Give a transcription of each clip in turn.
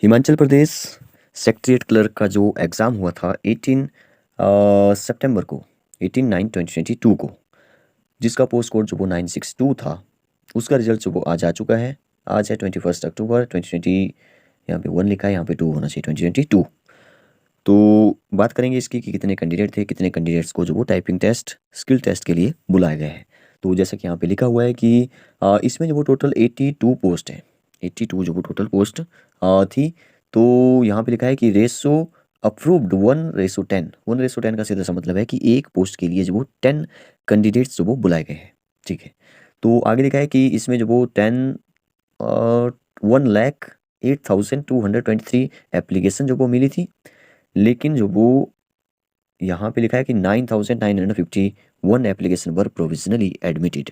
Himachal Pradesh secretariat clerk का जो exam हुआ था 18 सितंबर को 18/9/2022 को, जिसका पोस्ट कोड जो वो 962 था, उसका रिजल्ट जो वो आज आ चुका है। आज है 21 अक्टूबर 2020। यहाँ पे 1 लिखा है, यहाँ पे 2 होना चाहिए, 2022। तो बात करेंगे इसकी कि कितने कैंडिडेट थे, कितने कैंडिडेट्स को जो वो टाइपिंग टेस्ट, स्किल टेस्ट के लिए बुलाया गया है। तो जैसा कि यहाँ पे लिखा हुआ है कि इसमें जो वो टोटल 82 पोस्ट है, 82 जो वो टोटल पोस्ट थी। तो यहाँ पे लिखा है कि रेशो अप्रूव्ड 1:10। 1:10 का सीधा सा मतलब है कि एक पोस्ट के लिए जो वो 10 कैंडिडेट्स जो वो बुलाए गए हैं। ठीक है। तो आगे लिखा है कि इसमें जो वो 1,08,223 एप्लीकेशन जो वो मिली थी, लेकिन जो वो यहाँ पे लिखा है कि 9,951 एप्लीकेशन वर प्रोविजनली एडमिटेड।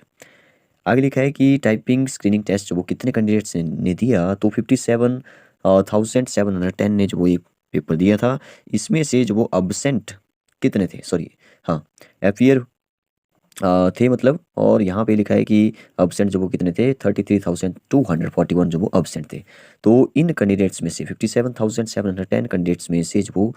आगे लिखा है कि टाइपिंग स्क्रीनिंग टेस्ट जो वो कितने कैंडिडेट्स ने दिया, तो 57,710 ने जो वो ये पेपर दिया था। इसमें से जो वो अब्सेंट कितने थे, सॉरी, हाँ, एफियर थे मतलब। और यहाँ पे लिखा है कि अब्सेंट जो वो कितने थे, 33,241 जो वो अब्सेंट थे। तो इन कैंडिडेट्स में से 57,710 कैंडिडेट्स में से जो वो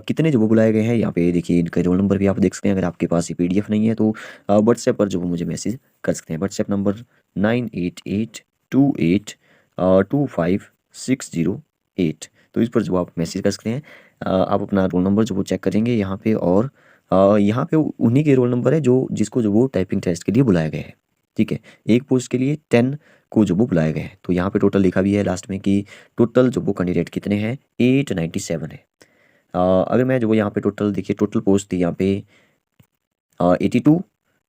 कितने जो वो बुलाए गए हैं, यहाँ पे देखिए इनका रोल नंबर भी आप देख सकते हैं। अगर आपके पास ये PDF नहीं है तो व्हाट्सएप पर जो वो मुझे मैसेज कर सकते हैं। WhatsApp number 9882825608। तो इस पर जो आप मैसेज कर सकते हैं। आप अपना रोल नंबर जो वो चेक करेंगे यहाँ पे, और यहाँ पे उन्हीं के रोल नंबर है जो जिसको जो वो टाइपिंग टेस्ट के लिए बुलाया गया है। ठीक है। एक पोस्ट के लिए 10 को जो वो बुलाया गया है। तो यहाँ पे टोटल लिखा भी है लास्ट में कि टोटल जो वो कैंडिडेट कितने हैं, 897 है। अगर मैं जो वो यहाँ पे टोटल देखिए, टोटल पोस्ट थी यहाँ पे 82।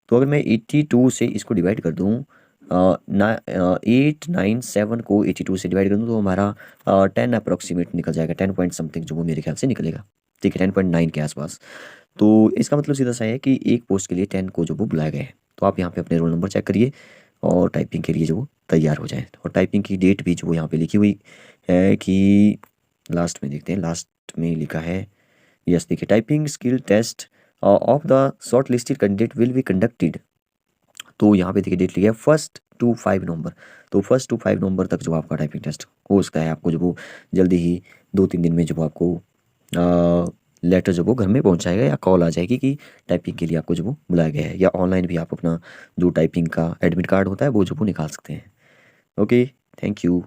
तो अगर मैं 82 से इसको डिवाइड कर दूँ, 897 को 82 से डिवाइड कर दूँ, तो हमारा 10 अप्रॉक्सीमेट निकल जाएगा, 10 पॉइंट समथिंग जो वो मेरे ख्याल से निकलेगा। ठीक है, 10.9 के आसपास। तो इसका मतलब सीधा सा है कि एक पोस्ट के लिए 10 को जो वो बुलाया गया है। तो आप यहाँ पे अपने रोल नंबर चेक करिए और टाइपिंग के लिए जो वो तैयार हो जाए। और टाइपिंग की डेट भी जो वो यहाँ पे लिखी हुई है कि लास्ट में देखते हैं, लास्ट में लिखा है, यस देखिए, typing skill test of the shortlisted candidate will be conducted. तो यहाँ पे देखिए डेट लिखी है 1 to 5 नवंबर। तो 1 to 5 नवंबर तक जो आपका टाइपिंग टेस्ट हो सकता है। आपको जो वो जल्दी ही 2-3 दिन में जो आपको लेटर जो वो घर में पहुंचाएगा या कॉल आ जाएगी कि टाइपिंग के लिए आपको जो वो बुलाया गया है। या ऑनलाइन भी आप अपना जो टाइपिंग का एडमिट कार्ड होता है वो जो वो निकाल सकते हैं। Okay, thank you.